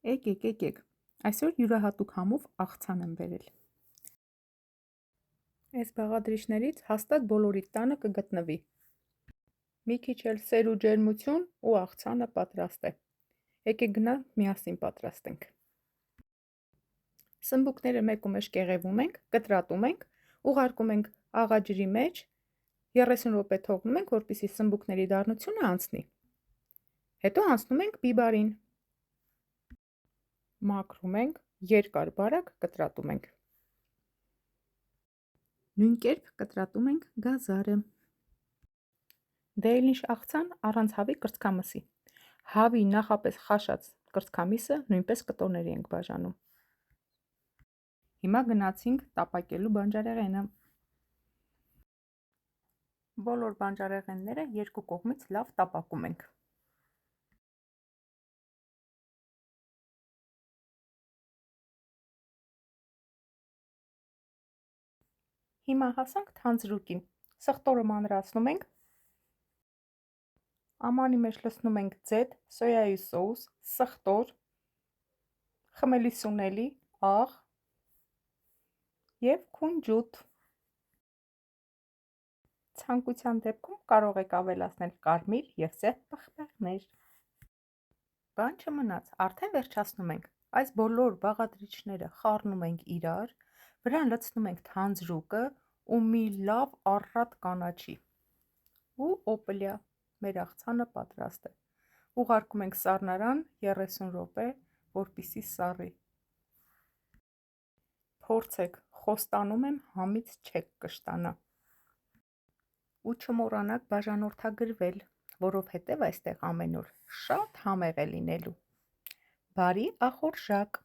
Եկեք, այսօր յուրահատուկ համով աղցան եմ բերել։ Այս բաղադրիչներից հաստատ բոլորի տանը կգտնվի։ Մի քիչ էլ սեր ու ջերմություն ու աղցանը պատրաստ է։ Եկեք գնանք միասին պատրաստենք։ Սմբուկները մեկումեջ կեղևում ենք, կտրատում ենք, ուղարկում ենք աղաջրի մեջ, 30 րոպե թողնում ենք, որպեսզի սմբուկների դառնությունը անցնի։ Հետո անցնում ենք բիբարին։ Մաքրում ենք, երկար բարակ կտրատում ենք։ Նույն կերպ կտրատում ենք գազարը։ Դե էլ ինչ աղցան առանց հավի կրծքամսի։ Հավի նախապես խաշած կրծքամիսը նույնպես կտորների ենք բաժանում։ Հիմա գնացինք տապակելու բանջարեղենը։ Բոլոր բանջարեղենները երկու կողմից լավ տապակում ենք։ Հիմա հասանք թանձրուկին։ Սխտորը մանրացնում ենք։ Ամանի մեջ լցնում ենք ձետ, սոյայի սոուս, սխտոր, խմելի սունելի, աղ և քունջուտ։ Ցանկության դեպքում կարող եք ավելացնել կարմիր և սև պղպեղներ։ Բան չմնաց, արդեն վերջացնում ենք։ Այս բոլոր բաղադրիչները խառնում ենք իրար, վրան լցնում ենք թանձրուկը ու մի լավ առատ կանաչի։ Ու օպլյա, մեր աղցանը պատրաստ է։ Ուղարկում ենք սառնարան 30 րոպե, որպեսզի սառի։ Փորձեք, խոստանում եմ, համից չեք կշտանա։ Ու չմոռանաք բաժանորդագրվել, որովհետև այստեղ ամեն օր շատ համեղ է լինելու։ Բարի ախորժակ։